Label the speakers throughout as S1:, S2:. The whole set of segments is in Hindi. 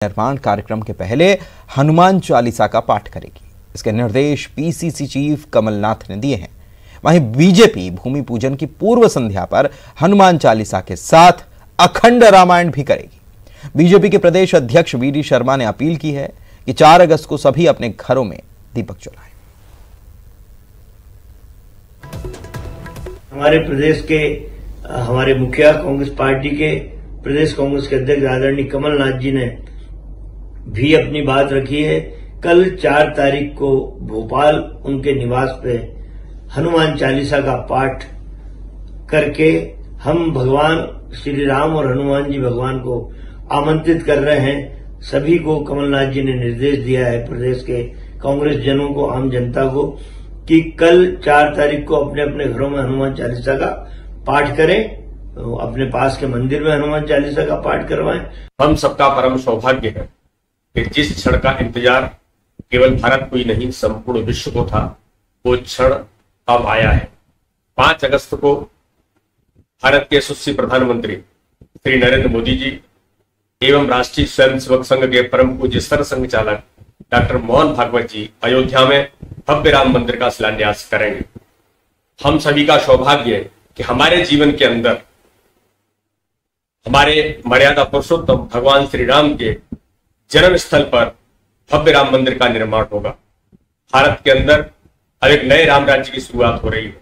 S1: निर्माण कार्यक्रम के पहले हनुमान चालीसा का पाठ करेगी। इसके निर्देश पीसीसी चीफ कमलनाथ ने दिए हैं। वहीं बीजेपी भूमि पूजन की पूर्व संध्या पर हनुमान चालीसा के साथ अखंड रामायण भी करेगी। बीजेपी के प्रदेश अध्यक्ष वीडी शर्मा ने अपील की है कि 4 अगस्त को सभी अपने घरों में दीपक जलाएं।
S2: हमारे प्रदेश के हमारे मुखिया कांग्रेस पार्टी के प्रदेश कांग्रेस के अध्यक्ष आदरणीय कमलनाथ जी ने भी अपनी बात रखी है। कल 4 तारीख को भोपाल उनके निवास पे हनुमान चालीसा का पाठ करके हम भगवान श्री राम और हनुमान जी भगवान को आमंत्रित कर रहे हैं। सभी को कमलनाथ जी ने निर्देश दिया है, प्रदेश के कांग्रेस जनों को, आम जनता को, कि कल 4 तारीख को अपने अपने घरों में हनुमान चालीसा का पाठ करें, अपने पास के मंदिर में हनुमान चालीसा का पाठ करवाएं।
S3: हम सबका परम सौभाग्य है कि जिस क्षण का इंतजार केवल भारत को ही नहीं संपूर्ण विश्व को था, वो क्षण अब आया है। 5 अगस्त को भारत के यशस्वी प्रधानमंत्री श्री नरेंद्र मोदी जी एवं राष्ट्रीय स्वयंसेवक संघ के परम पूज्य सरसंघ चालक डॉक्टर मोहन भागवत जी अयोध्या में भव्य राम मंदिर का शिलान्यास करेंगे। हम सभी का सौभाग्य है कि हमारे जीवन के अंदर हमारे मर्यादा पुरुषोत्तम भगवान श्री राम के जन्म स्थल पर भव्य राम मंदिर का निर्माण होगा। भारत के अंदर अब एक नए राम राज्य की शुरुआत हो रही है।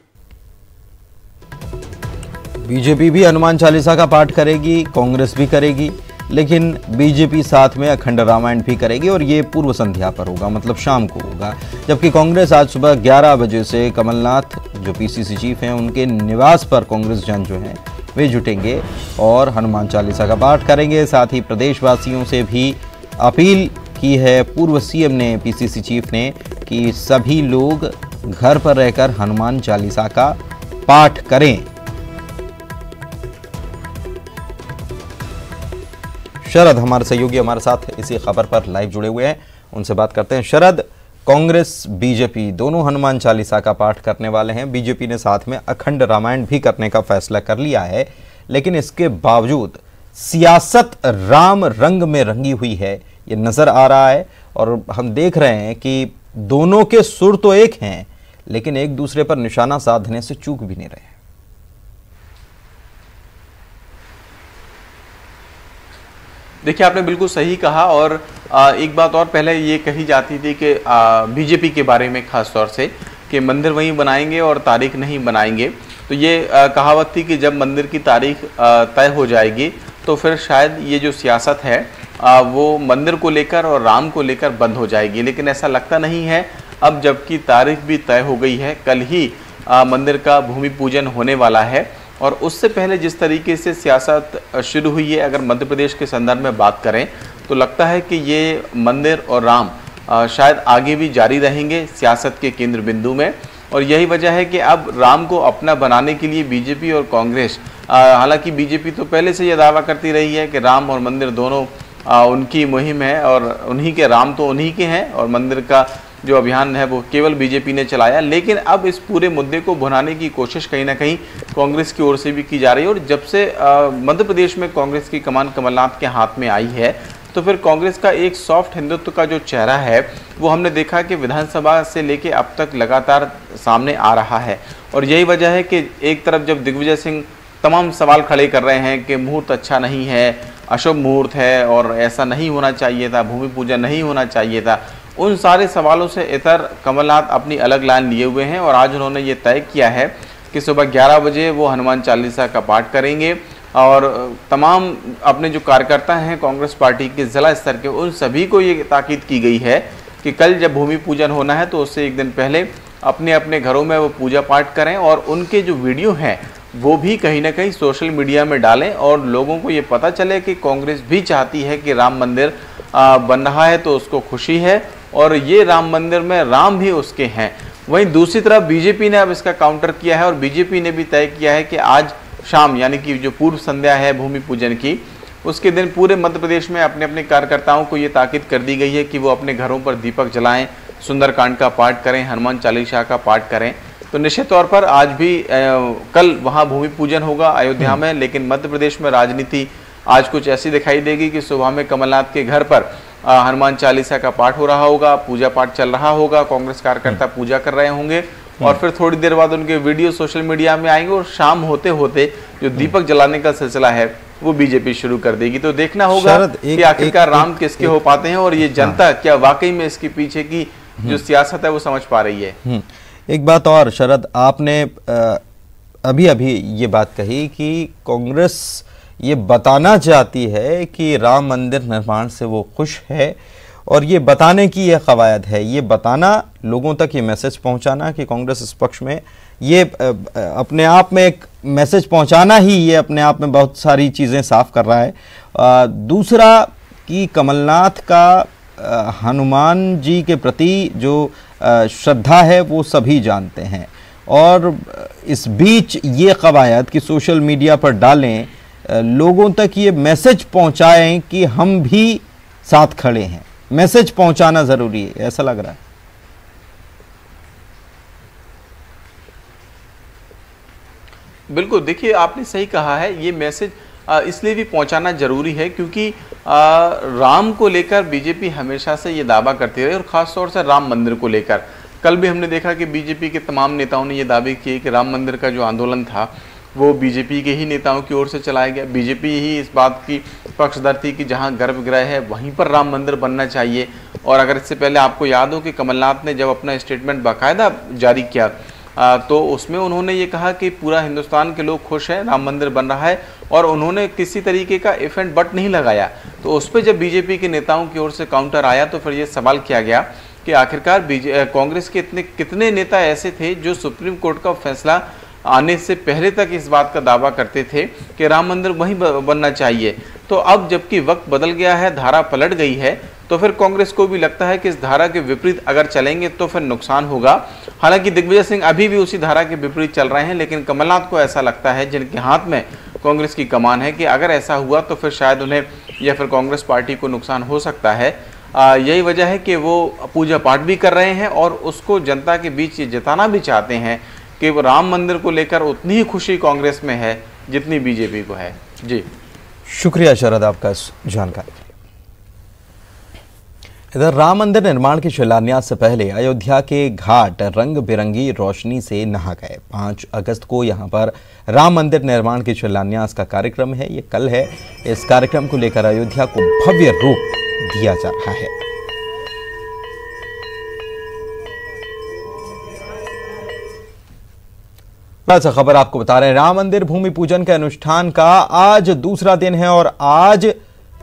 S1: बीजेपी भी हनुमान चालीसा का पाठ करेगी, कांग्रेस भी करेगी, लेकिन बीजेपी साथ में अखंड रामायण भी करेगी और ये पूर्व संध्या पर होगा, मतलब शाम को होगा। जबकि कांग्रेस आज सुबह 11 बजे से कमलनाथ जो पीसीसी चीफ हैं उनके निवास पर कांग्रेस जन जो हैं वे जुटेंगे और हनुमान चालीसा का पाठ करेंगे। साथ ही प्रदेशवासियों से भी अपील की है पूर्व सीएम ने, पीसीसी चीफ ने, कि सभी लोग घर पर रहकर हनुमान चालीसा का पाठ करें। शरद हमारे सहयोगी हमारे साथ इसी खबर पर लाइव जुड़े हुए हैं, उनसे बात करते हैं। शरद, कांग्रेस बीजेपी दोनों हनुमान चालीसा का पाठ करने वाले हैं। बीजेपी ने साथ में अखंड रामायण भी करने का फैसला कर लिया है, लेकिन इसके बावजूद सियासत राम रंग में रंगी हुई है, ये नजर आ रहा है। और हम देख रहे हैं कि दोनों के सुर तो एक हैं, लेकिन एक दूसरे पर निशाना साधने से चूक भी नहीं रहे।
S4: देखिए, आपने बिल्कुल सही कहा। और एक बात और पहले ये कही जाती थी कि बीजेपी के बारे में खास तौर से कि मंदिर वहीं बनाएंगे और तारीख नहीं बनाएंगे। तो ये कहावत थी कि जब मंदिर की तारीख तय हो जाएगी तो फिर शायद ये जो सियासत है वो मंदिर को लेकर और राम को लेकर बंद हो जाएगी। लेकिन ऐसा लगता नहीं है। अब जबकि तारीख भी तय हो गई है, कल ही मंदिर का भूमि पूजन होने वाला है। और उससे पहले जिस तरीके से सियासत शुरू हुई है, अगर मध्य प्रदेश के संदर्भ में बात करें तो लगता है कि ये मंदिर और राम शायद आगे भी जारी रहेंगे सियासत के केंद्र बिंदु में। और यही वजह है कि अब राम को अपना बनाने के लिए बीजेपी और कांग्रेस, हालांकि बीजेपी तो पहले से यह दावा करती रही है कि राम और मंदिर दोनों उनकी मुहिम है और उन्हीं के राम तो उन्हीं के हैं और मंदिर का जो अभियान है वो केवल बीजेपी ने चलाया। लेकिन अब इस पूरे मुद्दे को भुनाने की कोशिश कहीं ना कहीं कांग्रेस की ओर से भी की जा रही है। और जब से मध्य प्रदेश में कांग्रेस की कमान कमलनाथ के हाथ में आई है, तो फिर कांग्रेस का एक सॉफ्ट हिंदुत्व का जो चेहरा है वो हमने देखा कि विधानसभा से लेके अब तक लगातार सामने आ रहा है। और यही वजह है कि एक तरफ जब दिग्विजय सिंह तमाम सवाल खड़े कर रहे हैं कि मुहूर्त अच्छा नहीं है, अशुभ मुहूर्त है और ऐसा नहीं होना चाहिए था, भूमि पूजन नहीं होना चाहिए था, उन सारे सवालों से इतर कमलनाथ अपनी अलग लाइन लिए हुए हैं। और आज उन्होंने ये तय किया है कि सुबह 11 बजे वो हनुमान चालीसा का पाठ करेंगे और तमाम अपने जो कार्यकर्ता हैं कांग्रेस पार्टी के जिला स्तर के, उन सभी को ये ताकीद की गई है कि कल जब भूमि पूजन होना है तो उससे एक दिन पहले अपने अपने घरों में वो पूजा पाठ करें और उनके जो वीडियो हैं वो भी कहीं ना कहीं सोशल मीडिया में डालें और लोगों को ये पता चले कि कांग्रेस भी चाहती है कि राम मंदिर बन रहा है तो उसको खुशी है और ये राम मंदिर में राम भी उसके हैं। वहीं दूसरी तरफ बीजेपी ने अब इसका काउंटर किया है और बीजेपी ने भी तय किया है कि आज शाम, यानी कि जो पूर्व संध्या है भूमि पूजन की, उसके दिन पूरे मध्य प्रदेश में अपने अपने कार्यकर्ताओं को ये ताकीद कर दी गई है कि वो अपने घरों पर दीपक जलाएं, सुंदरकांड का पाठ करें, हनुमान चालीसा का पाठ करें। तो निश्चित तौर पर आज भी कल वहाँ भूमि पूजन होगा अयोध्या में, लेकिन मध्य प्रदेश में राजनीति आज कुछ ऐसी दिखाई देगी कि सुबह में कमलनाथ के घर पर हनुमान चालीसा का पाठ हो रहा होगा, पूजा पाठ चल रहा होगा, कांग्रेस कार्यकर्ता पूजा कर रहे होंगे और फिर थोड़ी देर बाद उनके वीडियो सोशल मीडिया में आएंगे और शाम होते होते जो दीपक जलाने का सिलसिला है वो बीजेपी शुरू कर देगी। तो देखना होगा कि आखिरकार राम किसके हो पाते हैं और ये जनता क्या वाकई में इसके पीछे की जो सियासत है वो समझ पा रही है।
S1: एक बात और शरद, आपने अभी अभी ये बात कही कि कांग्रेस ये बताना चाहती है कि राम मंदिर निर्माण से वो खुश है और ये बताने की ये कवायद है, ये बताना, लोगों तक ये मैसेज पहुंचाना कि कांग्रेस इस पक्ष में, ये अपने आप में एक मैसेज पहुंचाना ही ये अपने आप में बहुत सारी चीज़ें साफ कर रहा है। दूसरा कि कमलनाथ का हनुमान जी के प्रति जो श्रद्धा है वो सभी जानते हैं और इस बीच ये कवायद कि सोशल मीडिया पर डालें, लोगों तक ये मैसेज पहुंचाएं कि हम भी साथ खड़े हैं, मैसेज पहुंचाना जरूरी है, ऐसा लग रहा है।
S4: बिल्कुल, देखिए आपने सही कहा है, ये मैसेज इसलिए भी पहुंचाना जरूरी है क्योंकि राम को लेकर बीजेपी हमेशा से ये दावा करती रही और खासतौर से राम मंदिर को लेकर। कल भी हमने देखा कि बीजेपी के तमाम नेताओं ने ये दावे किए कि राम मंदिर का जो आंदोलन था वो बीजेपी के ही नेताओं की ओर से चलाया गया। बीजेपी ही इस बात की पक्षधर थी कि जहां गर्भगृह है वहीं पर राम मंदिर बनना चाहिए। और अगर इससे पहले आपको याद हो कि कमलनाथ ने जब अपना स्टेटमेंट बाकायदा जारी किया तो उसमें उन्होंने ये कहा कि पूरा हिंदुस्तान के लोग खुश हैं, राम मंदिर बन रहा है और उन्होंने किसी तरीके का इफ एंड बट नहीं लगाया। तो उस पर जब बीजेपी के नेताओं की ओर से काउंटर आया तो फिर ये सवाल किया गया कि आखिरकार कांग्रेस के कितने नेता ऐसे थे जो सुप्रीम कोर्ट का फैसला आने से पहले तक इस बात का दावा करते थे कि राम मंदिर वहीं बनना चाहिए। तो अब जबकि वक्त बदल गया है, धारा पलट गई है, तो फिर कांग्रेस को भी लगता है कि इस धारा के विपरीत अगर चलेंगे तो फिर नुकसान होगा। हालांकि दिग्विजय सिंह अभी भी उसी धारा के विपरीत चल रहे हैं, लेकिन कमलनाथ को ऐसा लगता है, जिनके हाथ में कांग्रेस की कमान है, कि अगर ऐसा हुआ तो फिर शायद उन्हें या फिर कांग्रेस पार्टी को नुकसान हो सकता है। यही वजह है कि वो पूजा पाठ भी कर रहे हैं और उसको जनता के बीच ये जताना भी चाहते हैं कि वो राम मंदिर को लेकर उतनी ही खुशी कांग्रेस में है जितनी बीजेपी को है। जी
S1: शुक्रिया शरद आपका इस जानकारी। इधर राम मंदिर निर्माण के शिलान्यास से पहले अयोध्या के घाट रंग बिरंगी रोशनी से नहा गए। 5 अगस्त को यहां पर राम मंदिर निर्माण के शिलान्यास का कार्यक्रम है, ये कल है। इस कार्यक्रम को लेकर अयोध्या को भव्य रूप दिया जा रहा है। ऐसा खबर आपको बता रहे हैं, राम मंदिर भूमि पूजन के अनुष्ठान का आज दूसरा दिन है और आज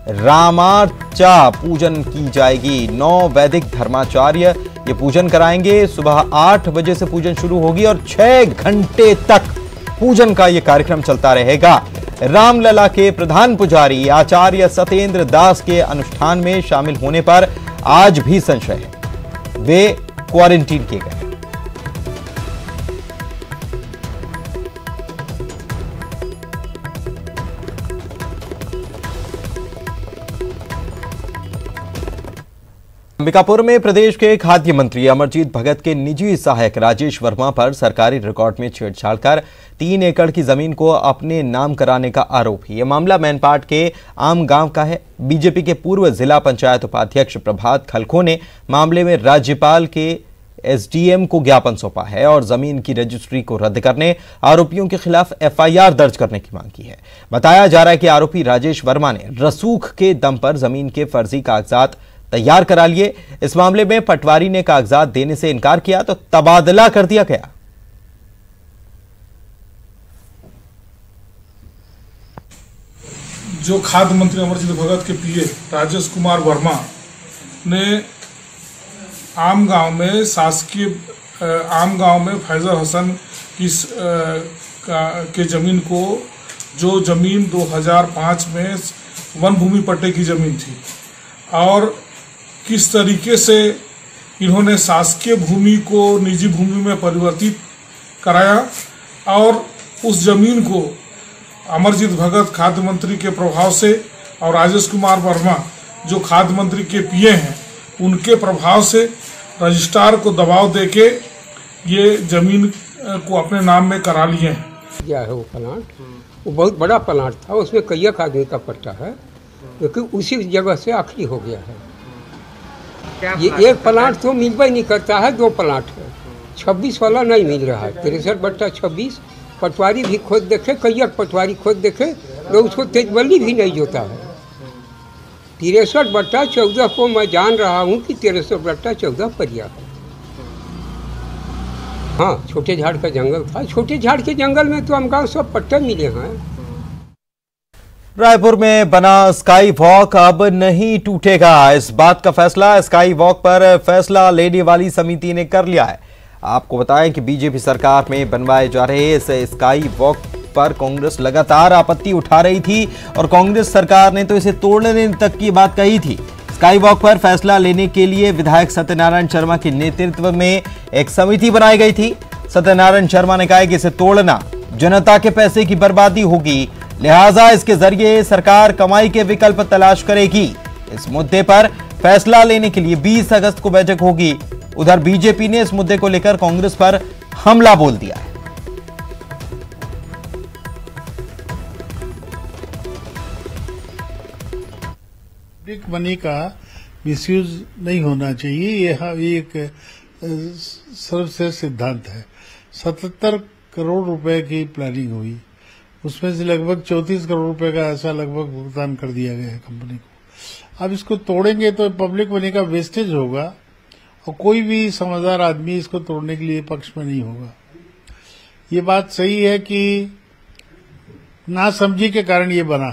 S1: रामार्चा पूजन की जाएगी। 9 वैदिक धर्माचार्य ये पूजन कराएंगे। सुबह 8 बजे से पूजन शुरू होगी और 6 घंटे तक पूजन का ये कार्यक्रम चलता रहेगा। रामलला के प्रधान पुजारी आचार्य सत्येंद्र दास के अनुष्ठान में शामिल होने पर आज भी संशय है, वे क्वारंटीन किए गए। अंबिकापुर में प्रदेश के खाद्य मंत्री अमरजीत भगत के निजी सहायक राजेश वर्मा पर सरकारी रिकॉर्ड में छेड़छाड़ कर 3 एकड़ की जमीन को अपने नाम कराने का आरोप है। यह मामला मैनपाट के आम गांव का है। बीजेपी के पूर्व जिला पंचायत उपाध्यक्ष प्रभात खलखो ने मामले में राज्यपाल के एसडीएम को ज्ञापन सौंपा है और जमीन की रजिस्ट्री को रद्द करने, आरोपियों के खिलाफ एफआईआर दर्ज करने की मांग की है। बताया जा रहा है कि आरोपी राजेश वर्मा ने रसूख के दम पर जमीन के फर्जी कागजात तैयार करा लिए। इस मामले में पटवारी ने कागजात देने से इनकार किया तो तबादला कर दिया गया।
S5: जो खाद्य मंत्री अमरजीत भगत के पीए राजेश कुमार वर्मा ने आम गांव में फैजल हसन की के जमीन को, जो जमीन 2005 में वन भूमि पट्टे की जमीन थी, और किस तरीके से इन्होंने शासकीय भूमि को निजी भूमि में परिवर्तित कराया और उस जमीन को अमरजीत भगत खाद्य मंत्री के प्रभाव से और राजेश कुमार वर्मा जो खाद्य मंत्री के पीए हैं उनके प्रभाव से रजिस्ट्रार को दबाव देके ये जमीन को अपने नाम में करा लिए हैं।
S6: किया है वो प्लांट वो बहुत बड़ा प्लांट था, उसमें कई आदमी का पट्टा है, लेकिन उसी जगह से आखिरी हो गया है। ये एक प्लांट तो मिलवा ही नहीं करता है, 2 प्लांट है, 26 वाला नहीं मिल रहा है, 63/26। पटवारी भी खोद देखे, कई पटवारी खोद देखे, तो उसको तेजबल्ली भी नहीं जोता है। 63/14 को मैं जान रहा हूँ कि 63/14 परिया है। हाँ, छोटे झाड़ का जंगल था, छोटे झाड़ के जंगल में तो हम गाँव सब पट्टे मिले हैं।
S1: रायपुर में बना स्काई वॉक अब नहीं टूटेगा। इस बात का फैसला स्काई वॉक पर फैसला लेने वाली समिति ने कर लिया है। आपको बताएं कि बीजेपी सरकार में बनवाए जा रहे इस स्काई वॉक पर कांग्रेस लगातार आपत्ति उठा रही थी और कांग्रेस सरकार ने तो इसे तोड़ने तक की बात कही थी। स्काई वॉक पर फैसला लेने के लिए विधायक सत्यनारायण शर्मा के नेतृत्व में एक समिति बनाई गई थी। सत्यनारायण शर्मा ने कहा कि इसे तोड़ना जनता के पैसे की बर्बादी होगी, लिहाजा इसके जरिए सरकार कमाई के विकल्प तलाश करेगी। इस मुद्दे पर फैसला लेने के लिए 20 अगस्त को बैठक होगी। उधर बीजेपी ने इस मुद्दे को लेकर कांग्रेस पर हमला बोल दिया है।
S7: पब्लिक मनी का मिसयूज नहीं होना चाहिए, ये एक सर्वश्रेष्ठ सिद्धांत है। 77 करोड़ रुपए की प्लानिंग हुई, उसमें से लगभग 34 करोड़ रुपए का ऐसा लगभग भुगतान कर दिया गया है कंपनी को। अब इसको तोड़ेंगे तो पब्लिक मनी का वेस्टेज होगा और कोई भी समझदार आदमी इसको तोड़ने के लिए पक्ष में नहीं होगा। ये बात सही है कि नासमझी के कारण ये बना।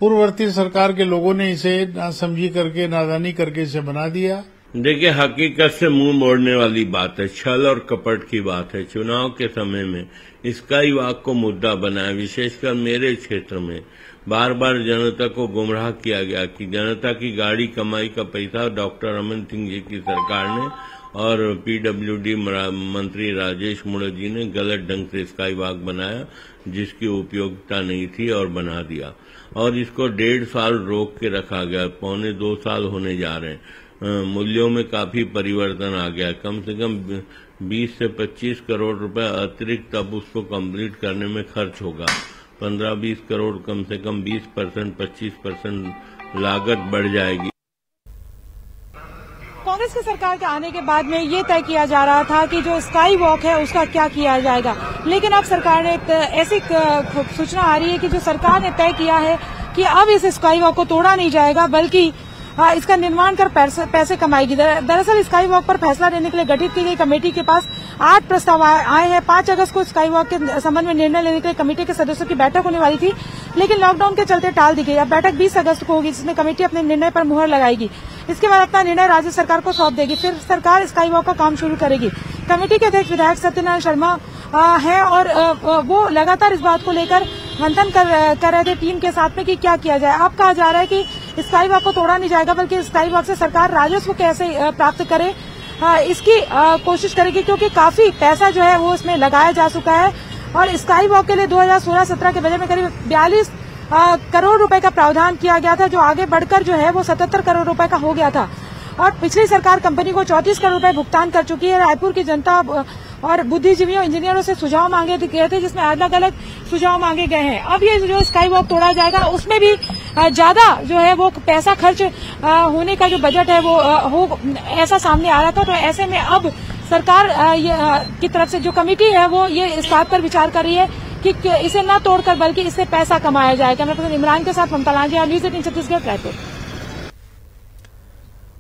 S7: पूर्ववर्ती सरकार के लोगों ने इसे नासमझी करके, नादानी करके इसे बना दिया।
S8: देखिए, हकीकत से मुंह मोड़ने वाली बात है, छल और कपट की बात है। चुनाव के समय में स्काई वॉक को मुद्दा बनाया, विशेषकर मेरे क्षेत्र में बार बार जनता को गुमराह किया गया कि जनता की गाड़ी कमाई का पैसा डॉक्टर रमन सिंह जी की सरकार ने और पीडब्ल्यूडी मंत्री राजेश मुड़े जी ने गलत ढंग से स्काई वॉक बनाया, जिसकी उपयोगिता नहीं थी और बना दिया। और इसको 1.5 साल रोक के रखा गया, 1.25-2 साल होने जा रहे हैं। मूल्यों में काफी परिवर्तन आ गया, कम से कम 20 से 25 करोड़ रुपए अतिरिक्त अब उसको कंप्लीट करने में खर्च होगा। 15-20 करोड़, कम से कम 20%, 25% लागत बढ़ जाएगी।
S9: कांग्रेस की सरकार के आने के बाद में ये तय किया जा रहा था कि जो स्काई वॉक है उसका क्या किया जाएगा, लेकिन अब सरकार ने ऐसी सूचना आ रही है कि जो सरकार ने तय किया है कि अब इस स्काई वॉक को तोड़ा नहीं जाएगा, बल्कि इसका निर्माण कर पैसे कमाएगी। दरअसल स्काई वॉक पर फैसला लेने के लिए गठित की गई कमेटी के पास 8 प्रस्ताव आए हैं। 5 अगस्त को स्काई वॉक के संबंध में निर्णय लेने के लिए कमेटी के सदस्यों की बैठक होने वाली थी, लेकिन लॉकडाउन के चलते टाल दी गई। अब बैठक 20 अगस्त को होगी, जिसमें कमेटी अपने निर्णय पर मुहर लगाएगी। इसके बाद अपना निर्णय राज्य सरकार को सौंप देगी, फिर सरकार स्काई वॉक का काम शुरू करेगी। कमेटी के अध्यक्ष विधायक सत्यनारायण शर्मा है और वो लगातार इस बात को लेकर मंथन कर रहे थे टीम के साथ में कि क्या किया जाए। अब कहा जा रहा है कि स्काई वॉक को तोड़ा नहीं जाएगा, बल्कि स्काई वॉक से सरकार राजस्व कैसे प्राप्त करे इसकी कोशिश करेगी, क्योंकि काफी पैसा जो है वो इसमें लगाया जा चुका है। और स्काई वॉक के लिए 2016-17 के बजट में करीब 42 करोड़ रुपए का प्रावधान किया गया था, जो आगे बढ़कर जो है वो 77 करोड़ रुपए का हो गया था। और पिछली सरकार कंपनी को 34 करोड़ रुपए भुगतान कर चुकी है। रायपुर की जनता और बुद्धिजीवियों, इंजीनियरों से सुझाव मांगे गए थे, जिसमें अलग अलग सुझाव मांगे गए हैं। अब ये जो स्काई वॉक तोड़ा जाएगा, उसमें भी ज्यादा जो है वो पैसा खर्च होने का जो बजट है वो हो ऐसा सामने आ रहा था। तो ऐसे में अब सरकार की तरफ से जो कमेटी है वो ये इस बात पर विचार कर रही है कि इसे न तोड़कर बल्कि इससे पैसा कमाया जाए। कैमरा पर्सन इमरान के साथ ममता लांजिया, न्यूज़ 18 छत्तीसगढ़, रायपुर।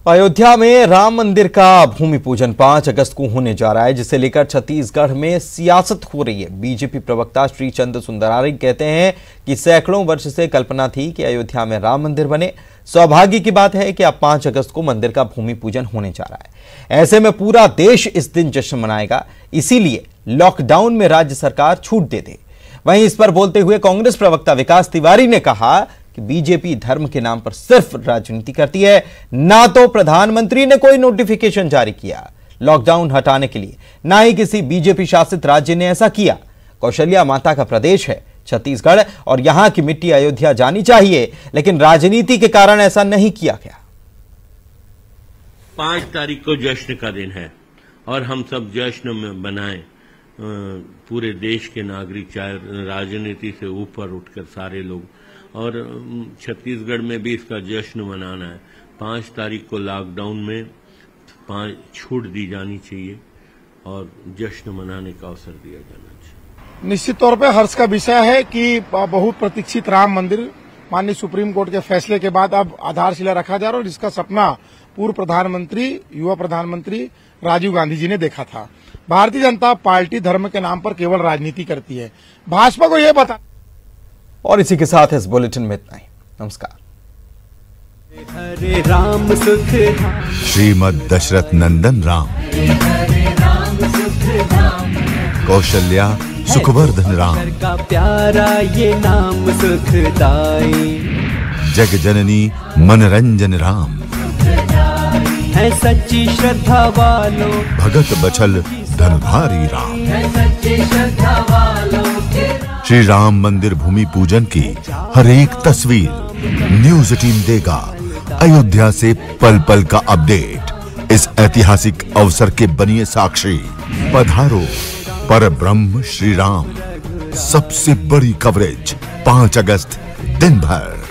S1: अयोध्या में राम मंदिर का भूमि पूजन 5 अगस्त को होने जा रहा है, जिसे लेकर छत्तीसगढ़ में सियासत हो रही है। बीजेपी प्रवक्ता श्री चंद्र सुंदरारी कहते हैं कि सैकड़ों वर्ष से कल्पना थी कि अयोध्या में राम मंदिर बने। सौभाग्य की बात है कि अब 5 अगस्त को मंदिर का भूमि पूजन होने जा रहा है। ऐसे में पूरा देश इस दिन जश्न मनाएगा, इसीलिए लॉकडाउन में राज्य सरकार छूट दे दे। वहीं इस पर बोलते हुए कांग्रेस प्रवक्ता विकास तिवारी ने कहा कि बीजेपी धर्म के नाम पर सिर्फ राजनीति करती है, ना तो प्रधानमंत्री ने कोई नोटिफिकेशन जारी किया लॉकडाउन हटाने के लिए, ना ही किसी बीजेपी शासित राज्य ने ऐसा किया। कौशल्या माता का प्रदेश है छत्तीसगढ़ और यहां की मिट्टी अयोध्या जानी चाहिए, लेकिन राजनीति के कारण ऐसा नहीं किया गया।
S8: 5 तारीख को जश्न का दिन है और हम सब जश्न में बनाएं। पूरे देश के नागरिक, चाहे राजनीति से ऊपर उठकर सारे लोग, और छत्तीसगढ़ में भी इसका जश्न मनाना है। 5 तारीख को लॉकडाउन में 5 छूट दी जानी चाहिए और जश्न मनाने का अवसर दिया जाना चाहिए।
S10: निश्चित तौर पर हर्ष का विषय है कि बहुत प्रतीक्षित राम मंदिर माननीय सुप्रीम कोर्ट के फैसले के बाद अब आधारशिला रखा जा रहा है और इसका सपना पूर्व प्रधानमंत्री, युवा प्रधानमंत्री राजीव गांधी जी ने देखा था। भारतीय जनता पार्टी धर्म के नाम पर केवल राजनीति करती है। भाजपा को यह बता।
S1: और इसी के साथ इस बुलेटिन में इतना ही। नमस्कार।
S11: हरे राम सुख
S12: श्रीमद दशरथ नंदन राम, कौशल्या सुखवर्धन राम,
S11: का प्यारा ये नाम सुखदाई,
S12: जग जननी मनरंजन राम,
S11: है सच्ची श्रद्धा वालों,
S12: भगत बछल धनुधारी राम,
S11: है सच्ची श्रद्धा वालों के
S12: श्री राम मंदिर भूमि पूजन की हर एक तस्वीर न्यूज 18 देगा। अयोध्या से पल पल का अपडेट। इस ऐतिहासिक अवसर के बनिए साक्षी। पधारो पर ब्रह्म श्री राम। सबसे बड़ी कवरेज 5 अगस्त दिन भर।